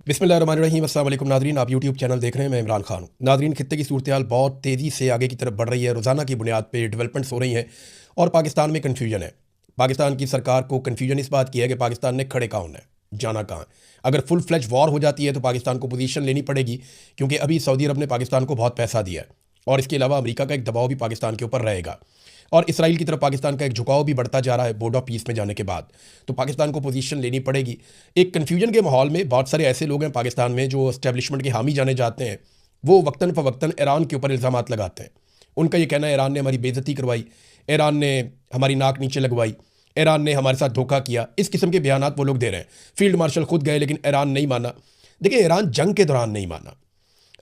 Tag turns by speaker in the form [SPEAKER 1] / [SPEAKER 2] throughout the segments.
[SPEAKER 1] बिस्मिल्लाहिर्रहमानिर्रहीम। अस्सलाम वालेकुम नादरीन, आप यूट्यूब चैनल देख रहे हैं। मैं इमरान खान हूँ। नादरीन, खित्ते की सूरत-ए-हाल बहुत तेज़ी से आगे की तरफ बढ़ रही है। रोज़ाना की बुनियाद पे डेवलपमेंट्स हो रही हैं और पाकिस्तान में कन्फ्यूजन है। पाकिस्तान की सरकार को कन्फ्यूजन इस बात की है कि पाकिस्तान ने खड़े कहाँ होना है, जाना कहाँ है। अगर फुल फ्लेज वॉर हो जाती है तो पाकिस्तान को पोजीशन लेनी पड़ेगी, क्योंकि अभी सऊदी अरब ने पाकिस्तान को बहुत पैसा दिया है और इसके अलावा अमेरिका का एक दबाव भी पाकिस्तान के ऊपर रहेगा और इसराइल की तरफ पाकिस्तान का एक झुकाव भी बढ़ता जा रहा है बोर्ड ऑफ पीस में जाने के बाद। तो पाकिस्तान को पोजीशन लेनी पड़ेगी। एक कन्फ्यूजन के माहौल में बहुत सारे ऐसे लोग हैं पाकिस्तान में जो एस्टेब्लिशमेंट के हामी जाने जाते हैं। वो वक्तन फ़वक्तन ईरान के ऊपर इल्ज़ाम लगाते हैं। उनका ये कहना है ईरान ने हमारी बेइज्जती करवाई, ईरान ने हमारी नाक नीचे लगवाई, ईरान ने हमारे साथ धोखा किया। इस किस्म के बयानात वो लोग दे रहे हैं। फील्ड मार्शल खुद गए लेकिन ईरान नहीं माना। देखिए, ईरान जंग के दौरान नहीं माना।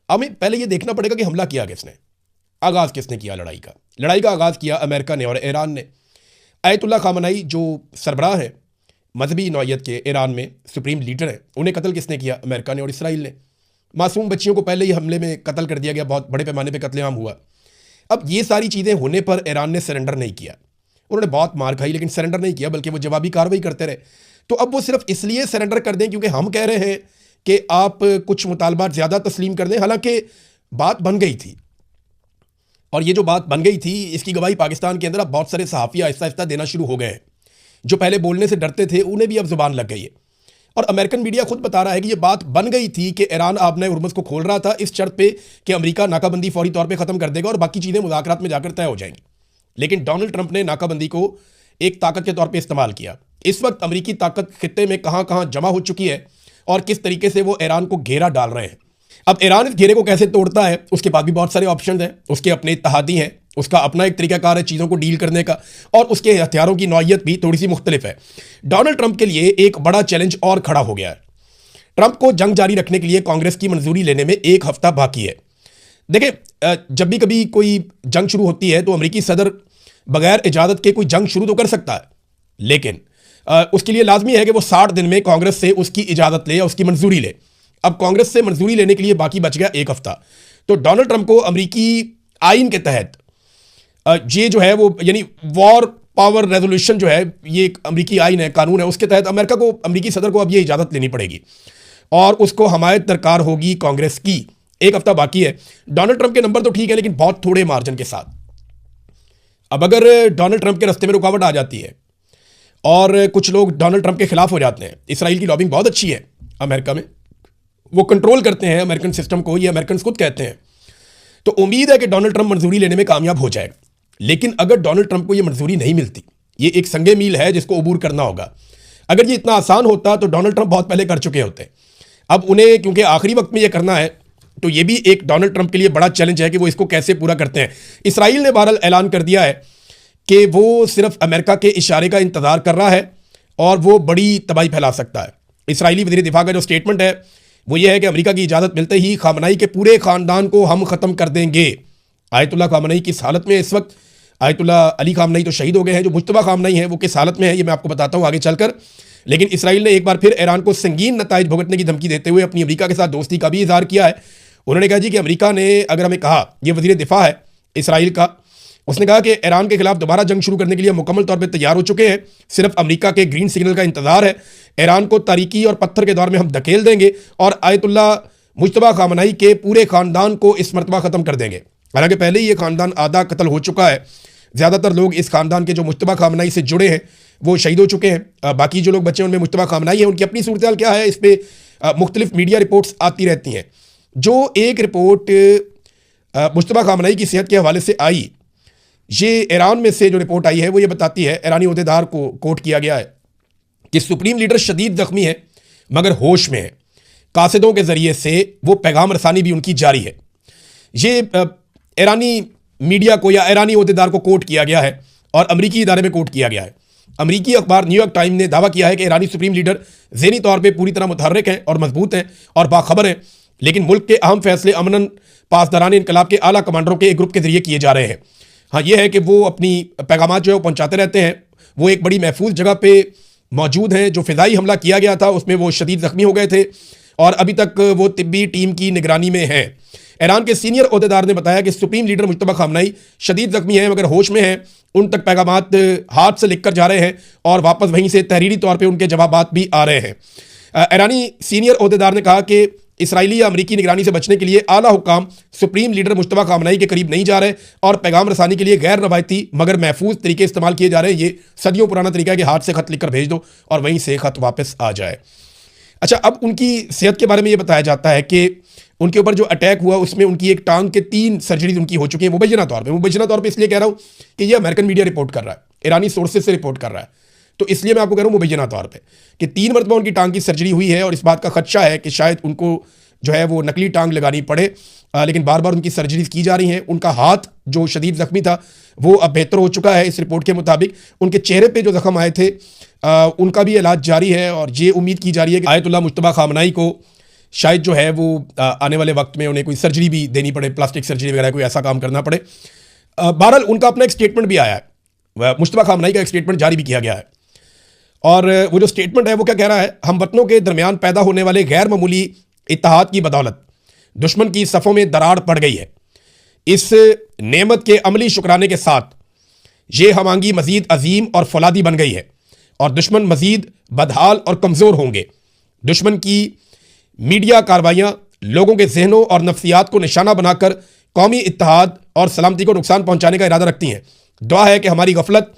[SPEAKER 1] हमें पहले ये देखना पड़ेगा कि हमला किया किसने, आगाज़ किसने किया लड़ाई का। लड़ाई का आगाज़ किया अमेरिका ने और ईरान ने। आयतुल्ला खामनाई जो सरबराह है मजहबी नौयत के ईरान में, सुप्रीम लीडर हैं, उन्हें कत्ल किसने किया? अमेरिका ने और इसराइल ने। मासूम बच्चियों को पहले ही हमले में कत्ल कर दिया गया, बहुत बड़े पैमाने पर कत्लेआम हुआ। अब ये सारी चीज़ें होने पर ईरान ने सरेंडर नहीं किया। उन्होंने बहुत मार खाई लेकिन सरेंडर नहीं किया, बल्कि वो जवाबी कार्रवाई करते रहे। तो अब वो सिर्फ इसलिए सरेंडर कर दें क्योंकि हम कह रहे हैं कि आप कुछ मुतालबात ज़्यादा तस्लीम कर दें, हालांकि बात बन गई थी। और ये जो बात बन गई थी इसकी गवाही पाकिस्तान के अंदर अब बहुत सारे सहाफ़ी आहिस्ता आहिस्ता देना शुरू हो गए हैं। जो पहले बोलने से डरते थे उन्हें भी अब जुबान लग गई है। और अमेरिकन मीडिया खुद बता रहा है कि ये बात बन गई थी कि ईरान आबना हुर्मुज़ को खोल रहा था इस शर्त पे कि अमेरिका नाकाबंदी फौरी तौर पे ख़त्म कर देगा और बाकी चीज़ें मुज़ाकरात में जाकर तय हो जाएंगी। लेकिन डोनाल्ड ट्रंप ने नाकाबंदी को एक ताकत के तौर पर इस्तेमाल किया। इस वक्त अमरीकी ताकत खित्ते में कहाँ कहाँ जमा हो चुकी है और किस तरीके से वो ईरान को घेरा डाल रहे हैं। अब ईरान इस घेरे को कैसे तोड़ता है उसके बाद भी बहुत सारे ऑप्शन हैं। उसके अपने इत्तेहादी हैं, उसका अपना एक तरीकाकार है चीज़ों को डील करने का, और उसके हथियारों की नौइयत भी थोड़ी सी मुख्तलिफ है। डोनाल्ड ट्रंप के लिए एक बड़ा चैलेंज और खड़ा हो गया है। ट्रंप को जंग जारी रखने के लिए कांग्रेस की मंजूरी लेने में एक हफ्ता बाकी है। देखिए, जब भी कभी कोई जंग शुरू होती है तो अमरीकी सदर बगैर इजाज़त के कोई जंग शुरू तो कर सकता है, लेकिन उसके लिए लाजमी है कि वो 60 दिन में कांग्रेस से उसकी इजाज़त ले या उसकी मंजूरी ले। अब कांग्रेस से मंजूरी लेने के लिए बाकी बच गया एक हफ्ता। तो डोनाल्ड ट्रंप को अमरीकी आइन के तहत ये जो है वो यानी वॉर पावर रेजोल्यूशन जो है, ये एक अमरीकी आइन है, कानून है, उसके तहत अमेरिका को, अमरीकी सदर को अब ये इजाज़त लेनी पड़ेगी और उसको हमायत दरकार होगी कांग्रेस की। एक हफ्ता बाकी है। डोनाल्ड ट्रंप के नंबर तो ठीक है लेकिन बहुत थोड़े मार्जिन के साथ। अब अगर डोनाल्ड ट्रंप के रास्ते में रुकावट आ जाती है और कुछ लोग डोनाल्ड ट्रंप के खिलाफ हो जाते हैं, इसराइल की लॉबिंग बहुत अच्छी है अमेरिका में, वो कंट्रोल करते हैं अमेरिकन सिस्टम को, ये अमेरिकन खुद कहते हैं। तो उम्मीद है कि डोनाल्ड ट्रंप मंजूरी लेने में कामयाब हो जाएगा। लेकिन अगर डोनाल्ड ट्रंप को ये मंजूरी नहीं मिलती, ये एक संगे मील है जिसको अबूर करना होगा। अगर ये इतना आसान होता तो डोनाल्ड ट्रंप बहुत पहले कर चुके होते। अब उन्हें क्योंकि आखिरी वक्त में ये करना है तो ये भी एक डोनाल्ड ट्रंप के लिए बड़ा चैलेंज है कि वो इसको कैसे पूरा करते हैं। इसराइल ने बहरहाल ऐलान कर दिया है कि वो सिर्फ अमेरिका के इशारे का इंतजार कर रहा है और वो बड़ी तबाही फैला सकता है। इसराइली वज़ीर दिफा का जो स्टेटमेंट है वो ये है कि अमेरिका की इजाज़त मिलते ही खामनाई के पूरे ख़ानदान को हम ख़त्म कर देंगे। आयतुल्ला खामनाई किस हालत में इस वक्त, आयतुल्ला अली खामनाई तो शहीद हो गए हैं, जो मुज्तबा खामनाई है वो किस हालत में है ये मैं आपको बताता हूँ आगे चलकर। लेकिन इसराइल ने एक बार फिर ईरान को संगीन नताइज भुगतने की धमकी देते हुए अपनी अमेरिका के साथ दोस्ती का भी इजहार किया है। उन्होंने कहा जी कि अमेरिका ने अगर हमें कहा, ये वज़ीर दिफा है इसराइल का, उसने कहा कि ईरान के खिलाफ दोबारा जंग शुरू करने के लिए मुकम्मल तौर पर तैयार हो चुके हैं, सिर्फ अमेरिका के ग्रीन सिग्नल का इंतजार है। ईरान को तारीकी और पत्थर के दौर में हम धकेल देंगे और आयतुल्ला मुज्तबा खामनाई के पूरे ख़ानदान को इस मरतबा ख़त्म कर देंगे। हालांकि पहले ही ये ख़ानदान आधा कत्ल हो चुका है। ज़्यादातर लोग इस ख़ानदान के जो मुज्तबा खामनाई से जुड़े हैं वो शहीद हो चुके हैं। बाकी जो लोग बचे उनमें मुज्तबा खामनाई है, उनकी अपनी सूरत हाल क्या है इस पर मुख्तलिफ मीडिया रिपोर्ट्स आती रहती हैं। जो एक रिपोर्ट मुज्तबा खामनाई की सेहत के हवाले से आई, ये ईरान में से जो रिपोर्ट आई है वो ये बताती है, ईरानी अहदेदार को कोट किया गया है कि सुप्रीम लीडर शदीद जख्मी है मगर होश में है। कासिदों के ज़रिए से वो पैगाम रसानी भी उनकी जारी है। ये ईरानी मीडिया को या ईरानी अहदेदार को कोट किया गया है और अमरीकी इदारे में कोट किया गया है। अमरीकी अखबार न्यूयॉर्क टाइम ने दावा किया है कि ईरानी सुप्रीम लीडर ज़हनी तौर पर पूरी तरह मुतहर्रिक हैं और मजबूत हैं और बाखबर हैं, लेकिन मुल्क के अहम फैसले अमनन पासदारान इनकलाब के आला कमांडरों के एक ग्रुप के जरिए किए जा रहे हैं। हाँ, ये है कि वो अपनी पैगाम जो है वो पहुँचाते रहते हैं। वो एक बड़ी महफूज जगह पे मौजूद हैं। जो फ़िज़ाई हमला किया गया था उसमें वो शदीद ज़ख्मी हो गए थे और अभी तक वो तिब्बी टीम की निगरानी में हैं। ईरान के सीनियर अहदेदार ने बताया कि सुप्रीम लीडर मुज्तबा खामनाई शदीद ज़ख्मी हैं मगर होश में हैं। उन तक पैगामात हाथ से लिख कर जा रहे हैं और वापस वहीं से तहरीरी तौर पर उनके जवाबात भी आ रहे हैं। ईरानी सीनियर ओहदेदार ने कहा कि इसराइली या अमरीकी निगरानी से बचने के लिए आला हुक्काम सुप्रीम लीडर मुश्तबा खामनाई के करीब नहीं जा रहे और पैगाम रसानी के लिए गैर रवायती मगर महफूज तरीके इस्तेमाल किए जा रहे हैं। ये सदियों पुराना तरीका है कि हाथ से खत लिखकर भेज दो और वहीं से खत वापस आ जाए। अच्छा, अब उनकी सेहत के बारे में ये बताया जाता है कि उनके ऊपर जो अटैक हुआ उसमें उनकी एक टांग के 3 सर्जरीज उनकी हो चुकी हैं मुबैना तौर पर इसलिए कह रहा हूँ कि ये अमेरिकन मीडिया रिपोर्ट कर रहा है, ईरानी सोर्सेज से रिपोर्ट कर रहा है, तो इसलिए मैं आपको कह रहा हूँ मुबैना तौर पे कि 3 मरतबा उनकी टांग की सर्जरी हुई है और इस बात का खदशा है कि शायद उनको जो है वो नकली टांग लगानी पड़े। लेकिन बार बार उनकी सर्जरीज की जा रही हैं। उनका हाथ जो शदीद जख्मी था वो अब बेहतर हो चुका है इस रिपोर्ट के मुताबिक। उनके चेहरे पे जो जख्म आए थे उनका भी इलाज जारी है और ये उम्मीद की जा रही है कि आयतुल्लाह मुश्तबा खामनाई को शायद जो है वो आने वाले वक्त में उन्हें कोई सर्जरी भी देनी पड़े, प्लास्टिक सर्जरी वगैरह कोई ऐसा काम करना पड़े। बहरहाल उनका अपना एक स्टेटमेंट भी आया है, मुश्तबा खामनाई का एक स्टेटमेंट जारी भी किया गया है और वो जो स्टेटमेंट है वो क्या कह रहा है, हम वतनों के दरमियान पैदा होने वाले गैर मामूली इत्तेहाद की बदौलत दुश्मन की सफ़ों में दरार पड़ गई है। इस नेमत के अमली शुक्राने के साथ ये हमांगी मजीद अजीम और फौलादी बन गई है और दुश्मन मजीद बदहाल और कमज़ोर होंगे। दुश्मन की मीडिया कार्रवाइयाँ लोगों के जहनों और नफ्सियात को निशाना बनाकर कौमी इत्तेहाद और सलामती को नुकसान पहुँचाने का इरादा रखती हैं। दुआ है कि हमारी गफलत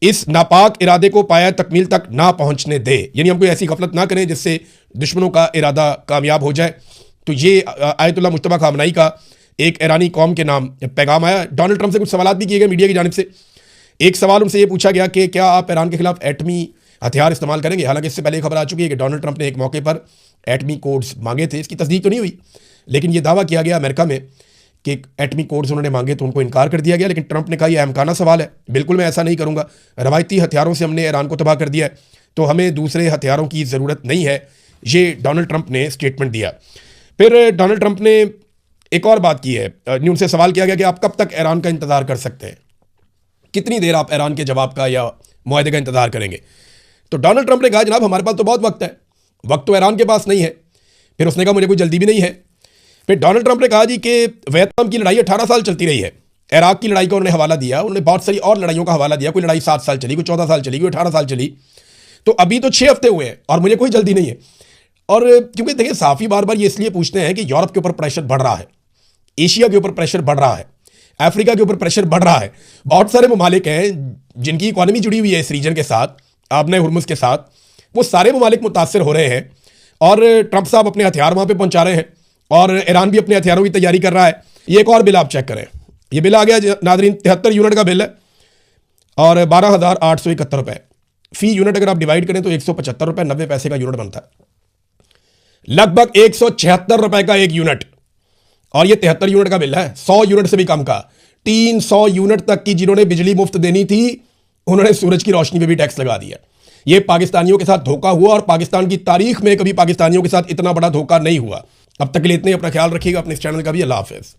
[SPEAKER 1] इस नापाक इरादे को पाया तकमील तक ना पहुंचने दे, यानी हम कोई ऐसी गफलत ना करें जिससे दुश्मनों का इरादा कामयाब हो जाए। तो ये आयतुल्लाह मुश्तबा खामनाई का एक ईरानी कौम के नाम पैगाम आया। डोनाल्ड ट्रंप से कुछ सवाल भी किए गए मीडिया की जानिब से। एक सवाल उनसे ये पूछा गया कि क्या आप ईरान के खिलाफ एटमी हथियार इस्तेमाल करेंगे। हालांकि इससे पहले खबर आ चुकी है कि डोनाल्ड ट्रंप ने एक मौके पर एटमी कोड्स मांगे थे। इसकी तस्दीक तो नहीं हुई, लेकिन यह दावा किया गया अमेरिका में कि एटमी कोड्स उन्होंने मांगे तो उनको इनकार कर दिया गया। लेकिन ट्रंप ने कहा यह अहमकाना सवाल है, बिल्कुल मैं ऐसा नहीं करूंगा। रवायती हथियारों से हमने ईरान को तबाह कर दिया है, तो हमें दूसरे हथियारों की ज़रूरत नहीं है। ये डोनाल्ड ट्रंप ने स्टेटमेंट दिया। फिर डोनाल्ड ट्रंप ने एक और बात की है, उनसे सवाल किया गया कि आप कब तक ईरान का इंतज़ार कर सकते हैं, कितनी देर आप ईरान के जवाब का या मुआहदे का इंतज़ार करेंगे। तो डोनाल्ड ट्रंप ने कहा जनाब हमारे पास तो बहुत वक्त है, वक्त तो ईरान के पास नहीं है। फिर उसने कहा मुझे कोई जल्दी भी नहीं है। फिर डोनाल्ड ट्रंप ने कहा जी कि वियतनाम की लड़ाई 18 साल चलती रही है, इराक की लड़ाई का उन्होंने हवाला दिया, उन्होंने बहुत सारी और लड़ाइयों का हवाला दिया। कोई लड़ाई 7 साल चली, कोई 14 साल चली, कोई 18 साल चली, तो अभी तो 6 हफ्ते हुए हैं और मुझे कोई जल्दी नहीं है। और क्योंकि देखिए साफ़ी बार बार ये इसलिए पूछते हैं कि यूरोप के ऊपर प्रेशर बढ़ रहा है, एशिया के ऊपर प्रेशर बढ़ रहा है, अफ्रीका के ऊपर प्रेशर बढ़ रहा है। बहुत सारे ममालिक हैं जिनकी इकॉनमी जुड़ी हुई है इस रीजन के साथ, आबने हुर्मुज़ के साथ, वो सारे ममालिक मुतासर हो रहे हैं और ट्रंप साहब अपने हथियार वहाँ पे पहुँचा रहे हैं और ईरान भी अपने हथियारों की तैयारी कर रहा है। ये एक और बिल आप चेक करें, ये बिल आ गया नादरीन, 73 यूनिट का बिल है और 12,871 रुपये फ़ी यूनिट। अगर आप डिवाइड करें तो 175 रुपये 90 पैसे का यूनिट बनता है, लगभग 176 रुपये का एक यूनिट। और ये 73 यूनिट का बिल है, 100 यूनिट से भी कम का। 300 यूनिट तक की जिन्होंने बिजली मुफ्त देनी थी उन्होंने सूरज की रोशनी पे भी टैक्स लगा दिया। ये पाकिस्तानियों के साथ धोखा हुआ और पाकिस्तान की तारीख में कभी पाकिस्तानियों के साथ इतना बड़ा धोखा नहीं हुआ। अब तक के लिए इतने, अपना ख्याल रखिएगा, अपने इस चैनल का भी। अल्लाह हाफ़िज़।